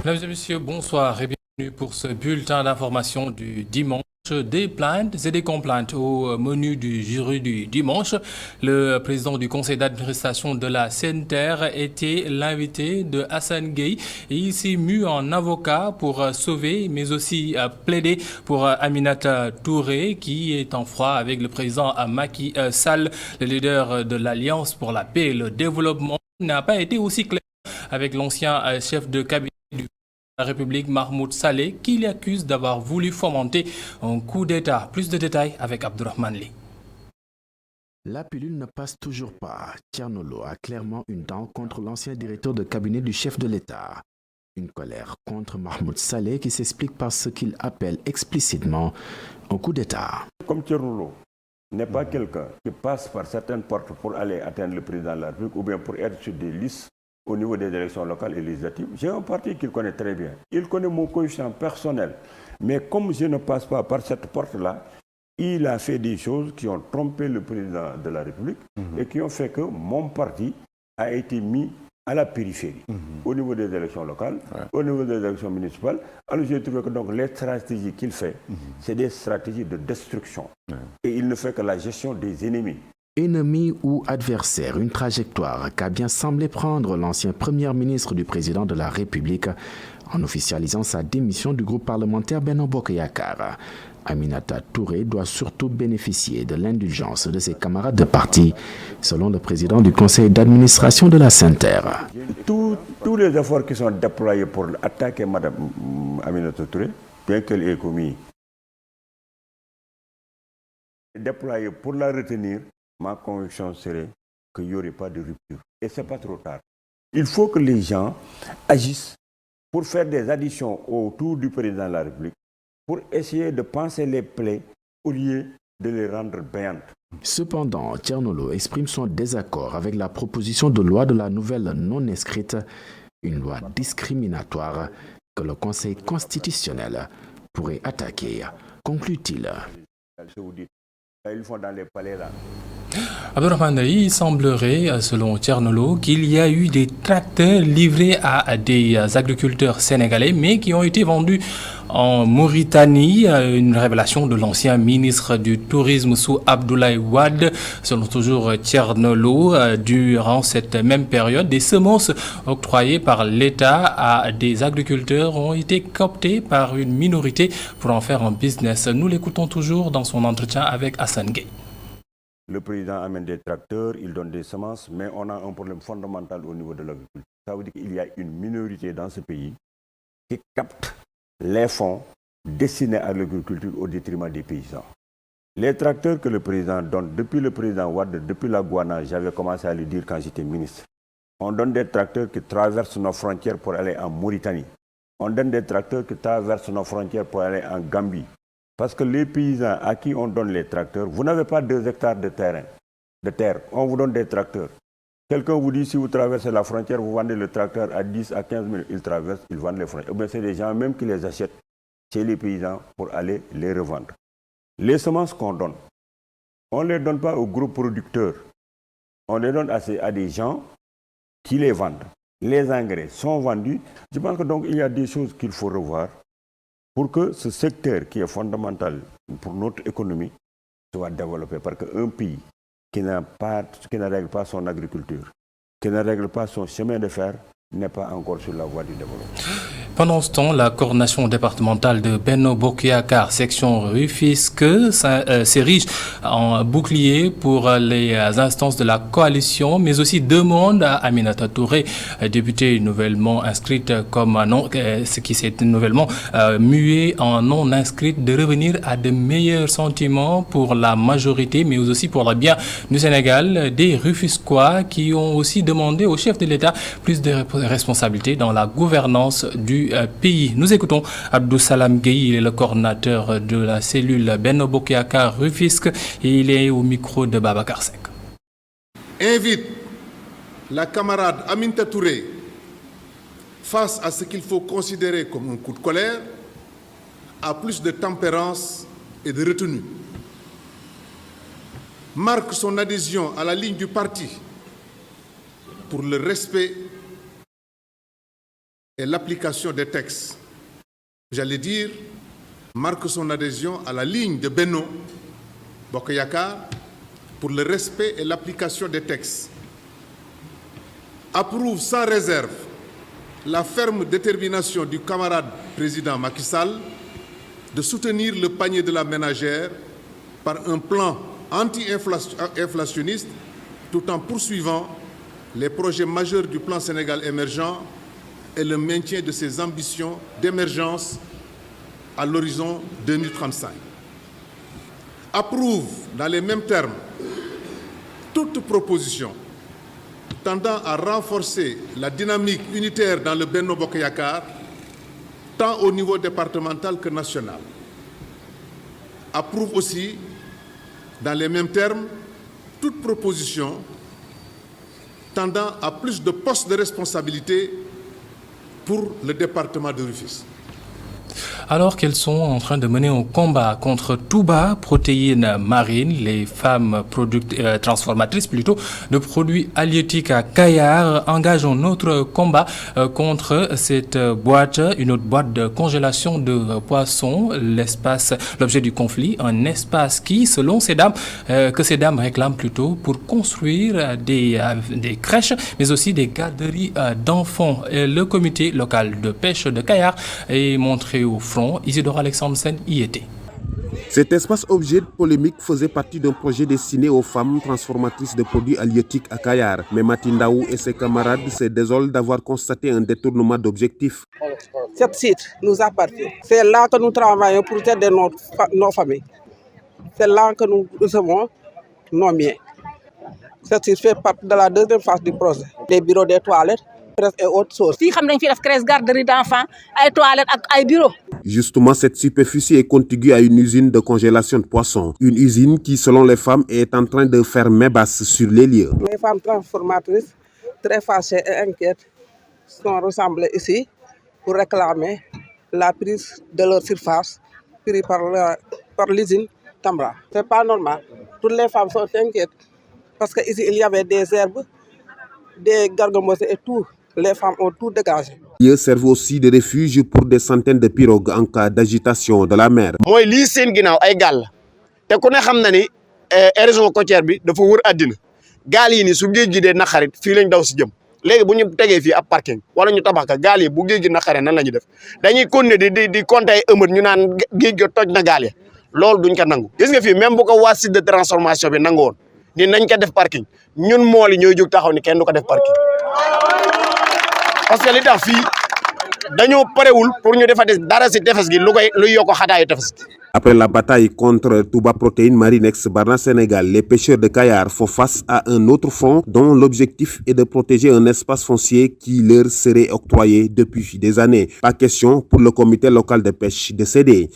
Mesdames et messieurs, bonsoir et bienvenue pour ce bulletin d'information du dimanche. Des plaintes et des complaintes au menu du jury du dimanche. Le président du conseil d'administration de la CNTR était l'invité de Hassan Gueye et il s'est mu en avocat pour sauver mais aussi plaider pour Aminata Touré qui est en froid avec le président Macky Sall, le leader de l'Alliance pour la paix et le développement. N'a pas été aussi clair avec l'ancien chef de cabinet du la République Mahmoud Saleh qui l'accuse d'avoir voulu fomenter un coup d'État. Plus de détails avec Abdourahmane Ly. La pilule ne passe toujours pas. Thierno Lo a clairement une dent contre l'ancien directeur de cabinet du chef de l'État. Une colère contre Mahmoud Saleh qui s'explique par ce qu'il appelle explicitement un coup d'État. Comme Thierno Lo n'est pas quelqu'un qui passe par certaines portes pour aller atteindre le président de la République ou bien pour être sur des listes au niveau des élections locales et législatives. J'ai un parti qu'il connaît très bien. Il connaît mon coefficient personnel. Mais comme je ne passe pas par cette porte-là, il a fait des choses qui ont trompé le président de la République et qui ont fait que mon parti a été mis à la périphérie au niveau des élections locales, au niveau des élections municipales. Alors j'ai trouvé que donc, les stratégies qu'il fait, c'est des stratégies de destruction. Et il ne fait que la gestion des ennemis. Ennemi ou adversaire, une trajectoire qu'a bien semblé prendre l'ancien premier ministre du président de la République en officialisant sa démission du groupe parlementaire Benno Bokk Yakaar. Aminata Touré doit surtout bénéficier de l'indulgence de ses camarades de parti, selon le président du conseil d'administration de la CNTR. Tous les efforts qui sont déployés pour attaquer Mme Aminata Touré, bien qu'elle ait commis, déployés pour la retenir, ma conviction serait qu'il n'y aurait pas de rupture. Et ce n'est pas trop tard. Il faut que les gens agissent pour faire des additions autour du président de la République, pour essayer de penser les plaies au lieu de les rendre béantes. Cependant, Thierno Lo exprime son désaccord avec la proposition de loi de la nouvelle non inscrite, une loi discriminatoire que le Conseil constitutionnel pourrait attaquer, conclut-il. Ils font dans les palais là. Abdourahmane Ly, il semblerait, selon Thierno Lo, qu'il y a eu des tracteurs livrés à des agriculteurs sénégalais, mais qui ont été vendus en Mauritanie. Une révélation de l'ancien ministre du Tourisme sous Abdoulaye Wade. Selon toujours Thierno Lo, durant cette même période, des semences octroyées par l'État à des agriculteurs ont été captées par une minorité pour en faire un business. Nous l'écoutons toujours dans son entretien avec Hassan Gueye. Le président amène des tracteurs, il donne des semences, mais on a un problème fondamental au niveau de l'agriculture. Ça veut dire qu'il y a une minorité dans ce pays qui capte les fonds destinés à l'agriculture au détriment des paysans. Les tracteurs que le président donne, depuis le président Wade, depuis la Gouana, j'avais commencé à le dire quand j'étais ministre. On donne des tracteurs qui traversent nos frontières pour aller en Mauritanie. On donne des tracteurs qui traversent nos frontières pour aller en Gambie. Parce que les paysans à qui on donne les tracteurs, vous n'avez pas 2 hectares de terre, on vous donne des tracteurs. Quelqu'un vous dit, si vous traversez la frontière, vous vendez le tracteur à 10 à 15 000, ils traversent, ils vendent les frontières. C'est des gens même qui les achètent chez les paysans pour aller les revendre. Les semences qu'on donne, on ne les donne pas aux gros producteurs, on les donne à des gens qui les vendent. Les engrais sont vendus. Je pense que donc il y a des choses qu'il faut revoir pour que ce secteur qui est fondamental pour notre économie soit développé. Parce qu'un pays qui ne règle pas son agriculture, qui ne règle pas son chemin de fer, n'est pas encore sur la voie du développement. Pendant ce temps, la coordination départementale de Benno Bokk Yakaar, section Rufisque, s'érige en bouclier pour les instances de la coalition, mais aussi demande à Aminata Touré, députée nouvellement inscrite comme non, ce qui s'est nouvellement muée en non inscrite, de revenir à de meilleurs sentiments pour la majorité, mais aussi pour le bien du Sénégal, des Rufisquois qui ont aussi demandé au chef de l'État plus de responsabilités dans la gouvernance du pays. Nous écoutons Abdou Salam Gueye, il est le coordinateur de la cellule Benno Bokk Yakaar Rufisque et il est au micro de Babacar Seck. Invite la camarade Aminata Touré face à ce qu'il faut considérer comme un coup de colère à plus de tempérance et de retenue. Marque son adhésion à la ligne du parti pour le respect et l'application des textes, j'allais dire, marque son adhésion à la ligne de Benno Bokk Yakaar pour le respect et l'application des textes, approuve sans réserve la ferme détermination du camarade président Macky Sall de soutenir le panier de la ménagère par un plan anti-inflationniste tout en poursuivant les projets majeurs du plan Sénégal émergent et le maintien de ses ambitions d'émergence à l'horizon 2035. Approuve dans les mêmes termes toute proposition tendant à renforcer la dynamique unitaire dans le Benno Bokk Yakaar, tant au niveau départemental que national. Approuve aussi, dans les mêmes termes, toute proposition tendant à plus de postes de responsabilité pour le département de Rufisque. Alors qu'elles sont en train de mener un combat contre Touba, protéines marines, les femmes transformatrices plutôt de produits halieutiques à Kayar engagent un autre combat contre cette boîte, une autre boîte de congélation de poissons, l'objet du conflit, un espace qui, selon ces dames, que ces dames réclament plutôt pour construire des crèches, mais aussi des garderies d'enfants. Le comité local de pêche de Kayar est montré au front. Isidore Alexandre Sen y était. Cet espace objet de polémique faisait partie d'un projet destiné aux femmes transformatrices de produits halieutiques à Kayar. Mais Matindaou et ses camarades se désolent d'avoir constaté un détournement d'objectifs. Cet site nous appartient. C'est là que nous travaillons pour aider nos familles. C'est là que nous recevons nos miens. Cet site fait partie de la deuxième phase du projet. Les bureaux des toilettes et autres choses. Justement, cette superficie est contiguë à une usine de congélation de poissons. Une usine qui, selon les femmes, est en train de faire main basse sur les lieux. Les femmes transformatrices, très fâchées et inquiètes, sont rassemblées ici pour réclamer la prise de leur surface prise par l'usine Tambra. Ce n'est pas normal. Toutes les femmes sont inquiètes parce qu'ici, il y avait des herbes, des gargomoses et tout. Les femmes ont tout dégagé. Ils servent aussi de refuge pour des centaines de pirogues en cas d'agitation de la mer. Moi, li seen ginaaw ay gal te ku ne xam na ni érosion côtière bi dafa wër àddina gaal yi ni su géej gi dee naqarit fii lañ daw si jëm léegi bu ñu tegee fii ab parking wala ñu tabax ka gaal yi bu géej gi naqaree nan la ñuy def dañuy continuer di compter ay ëmët ñu naan géej gi toj na gaal ya loolu duñ ko nangu. Gis nga fii même bu ko waa site de transformation bi nangu woon ni nañ ko def parking ñun mool yi ñooy jóg taxaw ni kenn du ko def parking. Parce que li tax fii dañoo parewul pour ñu defati dara si tefes gi lu yokk xataayu tefes gi. Après la bataille contre Touba Protéines Marinex Barna Sénégal, les pêcheurs de Kayar font face à un autre front dont l'objectif est de protéger un espace foncier qui leur serait octroyé depuis des années. Pas question pour le comité local de pêche de céder.